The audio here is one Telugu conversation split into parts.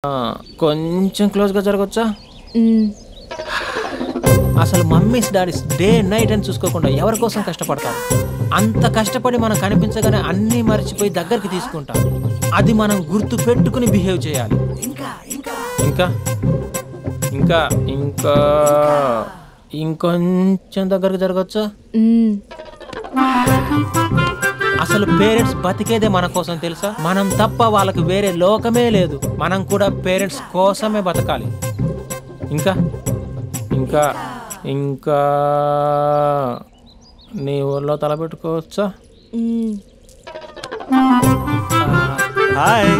కొంచెం క్లోజ్గా జరగచ్చా? అసలు మమ్మీస్ డాడీస్ డే నైట్ అని చూసుకోకుండా ఎవరి కోసం కష్టపడతారు? అంత కష్టపడి మనం కనిపించగానే అన్నీ మర్చిపోయి దగ్గరికి తీసుకుంటాం. అది మనం గుర్తు పెట్టుకుని బిహేవ్ చేయాలి. ఇంకా ఇంకా ఇంకా ఇంకా ఇంకొంచెం దగ్గరకు జరగచ్చా? అసలు పేరెంట్స్ బతికేదే మన కోసం తెలుసా? మనం తప్ప వాళ్ళకి వేరే లోకమే లేదు. మనం కూడా పేరెంట్స్ కోసమే బతకాలి. ఇంకా ఇంకా ఇంకా నీ ఊళ్ళో తలపెట్టుకోవచ్చా? హాయ్,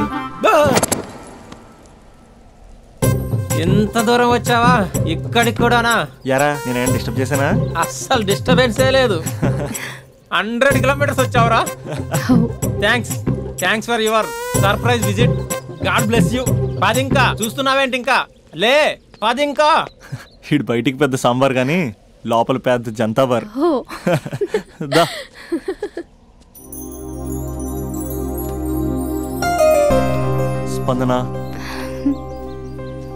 ఎంత దూరం వచ్చావా? ఇక్కడికి కూడానా? యారా నేనేం డిస్టర్బ్ చేశానా? అస్సలు డిస్టర్బెన్సే లేదు. 100 కిలోమీటర్స్ వచ్చావురా. Thanks for your surprise visit. God bless you. పదింకా చూస్తున్నావేంటి? ఇంకా లే, పదింకా. ఇటు బయటికి పెద్ద సాంబార్ కానీ లోపల పెద్ద జంతాబార్. స్పందన,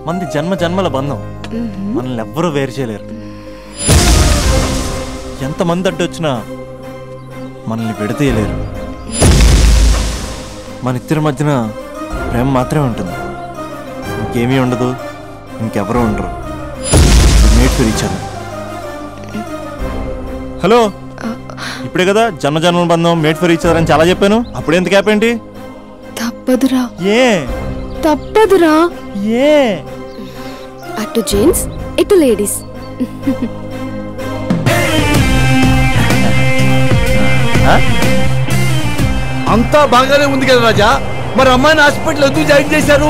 మంది జన్మ జన్మల బంధం. మనల్ని ఎవ్వరూ వేరు చేయలేరు. ఎంతమంది అడ్డొచ్చినా మనల్ని విడతీయలేరు. మన ఇద్దరి మధ్యన ప్రేమ మాత్రమే ఉంటుంది. ఇంకేమీ ఉండదు, ఇంకెవరూ ఉండరు. Made for each other. Hello, ఇప్పుడే కదా జన్మ జన్మల బంధం, మేట్ ఫర్ ఈచ్ అదర్ అని చాలా చెప్పాను. అప్పుడు ఎంత గ్యాప్ ఏంటి? తప్పదురా. ఏ తప్పదురా? ఏ అటు జెంట్స్ ఇటు లేడీస్. అంతా బాగానే ఉంది కదా రాజా, మరి అమ్మాయిని హాస్పిటల్ ఎందుకు జాయిన్ చేశారు?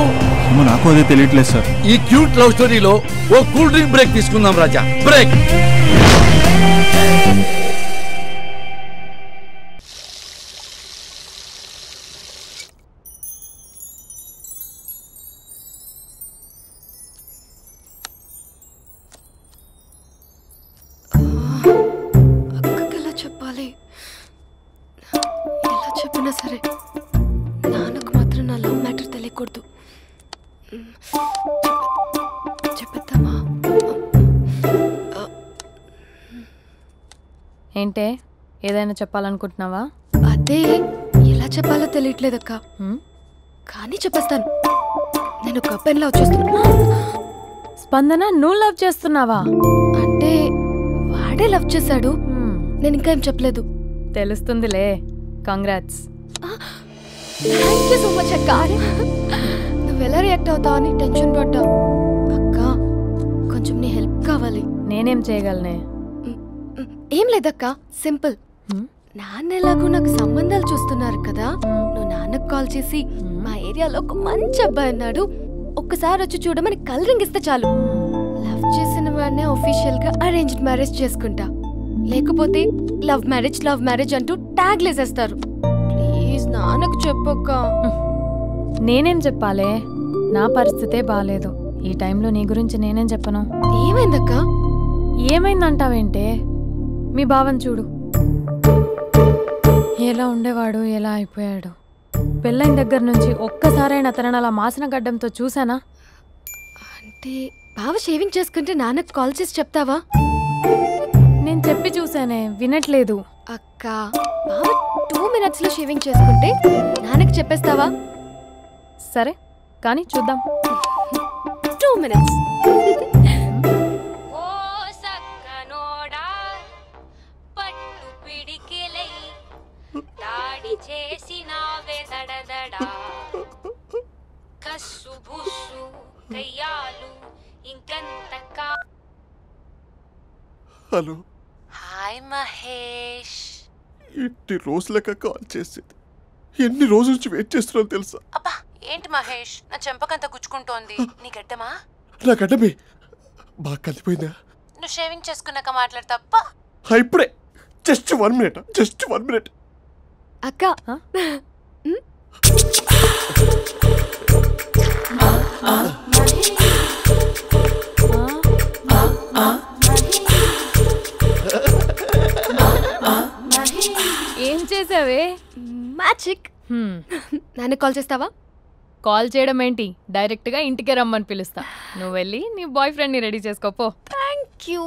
నాకు అదే తెలియట్లేదు సార్. ఈ క్యూట్ లవ్ స్టోరీలో ఓ కూల్ డ్రింక్ బ్రేక్ తీసుకుందాం రాజా. బ్రేక్. అక్కకి ఎలా చెప్పాలి? ఎలా చెప్పినా సరే నాన్నకు మాత్రం నా లవ్ మ్యాటర్ తెలియకూడదు. చెప్పేద్దామా? ఏంటే, ఏదైనా చెప్పాలనుకుంటున్నావా? అదే ఎలా చెప్పాలో తెలియట్లేదక్క. కానీ చెప్పేస్తాను. నేను ఒక అబ్బాయిని లవ్ చేస్తున్నా. స్పందన, నువ్వు లవ్ చేస్తున్నావా? అంటే వాడే లవ్ చేశాడు. నేను ఇంకా ఏం చెప్పలేదు. తెలుస్తుందిలే. Congrats. Thank you so much అక్క. నువ్వు ఎలా రియాక్ట్ అవుతావు అని టెన్షన్ పడ్డావు. అక్క, కొంచెం నీ హెల్ప్ కావాలి. నేనేం చేయగలనే? ఏం లేదక్క, సింపుల్. నాన్న ఎలాగో నాకు సంబంధాలు చూస్తున్నారు కదా, నువ్వు నాన్నకు కాల్ చేసి మా ఏరియాలో ఒక మంచి అబ్బాయి అన్నాడు, ఒక్కసారి వచ్చి చూడమని కలరింగ్ ఇస్తే చాలు. లవ్ చేసిన వాడినే ఒఫీషియల్ గా అరేంజ్డ్ మ్యారేజ్ చేసుకుంటా. లేకపోతే లవ్ మ్యారేజ్ అంటూ ట్యాగ్ లేసేస్తారు. ప్లీజ్ నాన్నకు చెప్పక్క. నేనేం చెప్పాలే? నా పరిస్థితే బాలేదు. ఈ టైంలో నీ గురించి నేనేం చెప్పను? ఏమైందక్క? ఏమైందంటావేంటే? మీ బావని చూడు, ఎలా ఉండేవాడు, ఎలా అయిపోయాడు. పెళ్ళైన దగ్గర నుంచి ఒక్కసారైనా తనని అలా మాసిన గడ్డంతో చూసానా? అంటే బావ షేవింగ్ చేసుకుంటే నాన్నకు కాల్ చేసి చెప్తావా? నేను చెప్పి చూసానే, వినట్లేదు. అక్క, బావ 2 minutes లో షేవింగ్ చేసుకుంటే నాన్నకి చెప్పేస్తావా? సరే కానీ చూద్దాం. 2 minutes. హలో. హాయ్ మహేష్. ఎన్ని రోజులక కాల్ చేసేది? ఎన్ని రోజుల నుంచి వెయిట్ చేస్తున్నావు తెలుసా? అబ్బా, ఏంటి మహేష్, నా చెంపకంత గుచ్చుకుంటోంది. నీ గడ్డమా? నా గడ్డమే బాగా కలిపోయిందా? నువ్వు షేవింగ్ చేసుకున్నాక మాట్లాడతాప్పా. ఇప్పుడే జస్ట్ 1 minute. అక్క, ఏం చేసావే? మ్యాజిక్. నాన్న కాల్ చేస్తావా? కాల్ చేయడం ఏంటి, డైరెక్ట్గా ఇంటికే రమ్మని పిలుస్తా. నువ్వు వెళ్ళి నీ బాయ్ ఫ్రెండ్ని రెడీ చేసుకోపో. Thank you.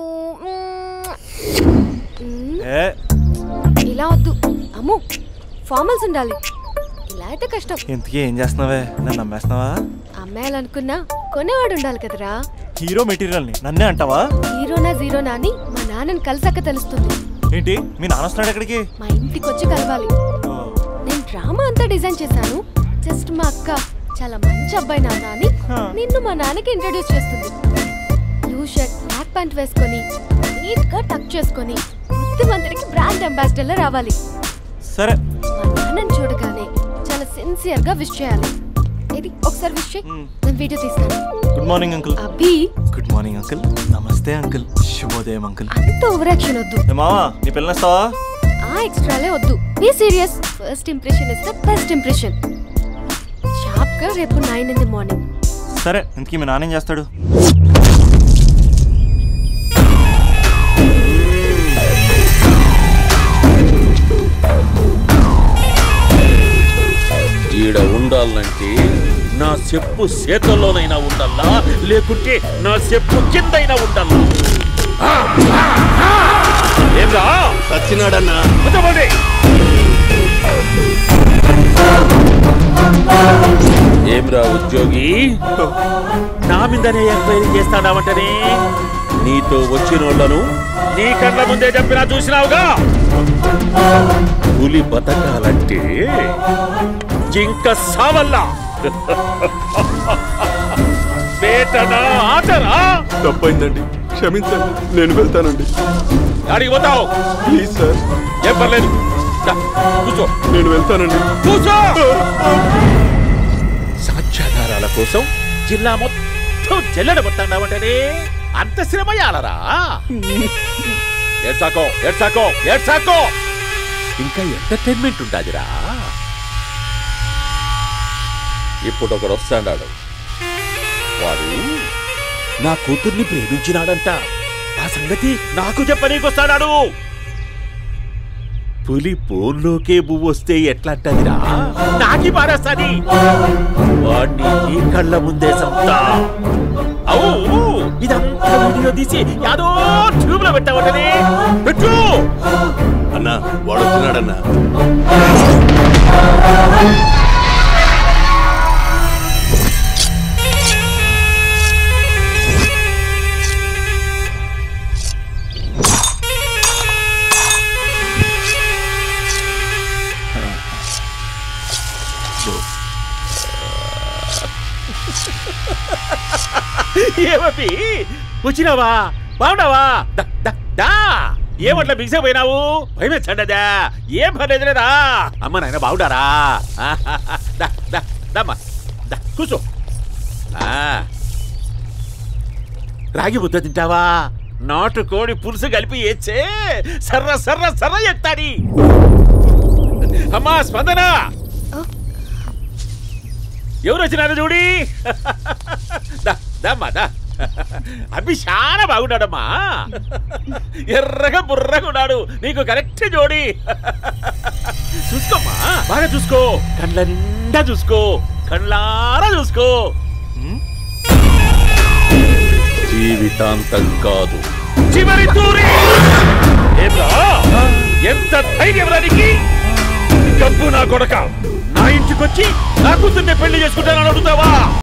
ఏ ఇలా వద్దు అమ్ము, ఫార్మల్స్ ఉండాలి. ఇలా అయితే కష్టం. ఇంతకీ ఏం చేస్తున్నావే? నన్ను నమ్మేస్తున్నావా? అమ్మాయాలనుకున్నా కొనేవాడు ఉండాలి కదరా. హీరో మెటీరియల్ని నన్నే అంటావా? హీరోనా జీరోనా అని మా నాన్నని కలిసాక తెలుస్తుంది. ఏంటి మీ నాన్న వస్తున్నాడు ఎక్కడికి? మా ఇంటికి వచ్చి కలవాలి. నేను డ్రామా అంతా డిజైన్ చేశాను. జస్ట్ మా అక్క చాలా మంచి అబ్బాయి నాన్న అని నిన్ను మా నాన్నకి ఇంట్రడ్యూస్ చేస్తుంది. బ్లూ షర్ట్ బ్లాక్ ప్యాంట్ వేసుకొని నీట్ గా టక్ చేసుకొని బుద్ధిమంతుడికి బ్రాండ్ అంబాసిడర్ రావాలి. సరే. మా నాన్నని చూడగానే చాలా సిన్సియర్ గా విష్ చేయాలి. ఇది ఒకసారి విష్ చేయి, నేను వీడియో తీస్తాను. Good morning uncle. Abhi. Good morning uncle. నమస్తే అంకుల్. శుభోదయం అంకుల్. అంత ఓవర్ యాక్షన్ వద్దు. మావా నీ పిల్లనిస్తావా? ఆ ఎక్స్ట్రాలే వద్దు. Be serious. First impression is the best impression. Sharp గా రేపు 9 in the morning. సరే. ఇంతకీ మీ నాన్న ఏం చేస్తాడు? ఈడ ఉండాలంటే నా చెప్పు చేతల్లోనైనా ఉండాలా, లేకుంటే నా చెప్పు కిందైనా ఉండాలా. ఏమ్రా సచ్చినాడన్నా? ఏమ్రా ఉద్యోగి, నా మీదనే ఎంక్వైరీ చేస్తాడావంటనే? నీతో వచ్చిన వాళ్ళను నీ కళ్ళ ముందే చెప్పినా చూసినావుగా. పులి బతకాలంటే జింక సావల్లా. వేటనా ఆటరా? తప్పైందండి, క్షమించండి. నేను వెళ్తానండి. అడిగి పోతావు? Please sir. ఏం పర్లేదు, కూర్చో. నేను వెళ్తానండి. కూర్చో. సాక్ష్యాధారాల కోసం జిల్లా మొత్తం జల్లెడబట్టావంటనే అంత శ్రమయాలరా? ఏడ్సాకో ఏడ్సాకో ఏడ్సాకో. ఇంకా ఎంటర్టైన్మెంట్ ఉంటాదిరా. ఇప్పుడు ఒకడు వస్తాడాడు. వాడు నా కూతుర్ని ప్రేమించినాడంట. ఆ సంగతి నాకు చెప్పనీకొస్తాడాడు. పులి పోన్లోకే పువ్వు వస్తే ఎట్లాంటదిరా? నాకి పారేస్తాది. వాడిని నీ కళ్ళ ముందే సంతా. అవు ఇదంతా వీడియో తీసి యాదో ట్యూబ్ లో పెట్టావటనే. పెట్టు అన్నా, వాడు వచ్చినాడన్నా. ఏమీ వచ్చినావా? బాగున్నావా? ఏమట్లా బిగిసిపోయినావు? భయమేచ్చండదా? ఏం పర్లేదులేదా? అమ్మ నాయన బాగుండారా? కూర్చో. రాగి ముద్ద తింటావా? నాటు కోడి పులుసు కలిపి ఏచ్చే సర్ర సర్ర సర్ర ఎత్తాడి. అమ్మా స్పందన, ఎవరు వచ్చినారు చూడి. అభి చాలా బాగున్నాడమ్మా. ఎర్రగా బుర్రగా ఉన్నాడు. నీకు కరెక్ట్ జోడి. చూసుకోమ్మా, బాగా చూసుకో. కళ్ళ నిండా చూసుకో, కళ్ళారా చూసుకో. జీవితాంతం కాదు, చివరి తూరి. ఎంత ధైర్యం రానికి? డబ్బు నా కొడక నా ఇంటికొచ్చి నా కూతుర్ని పెళ్లి చేసుకుంటానని అడుగుతావా?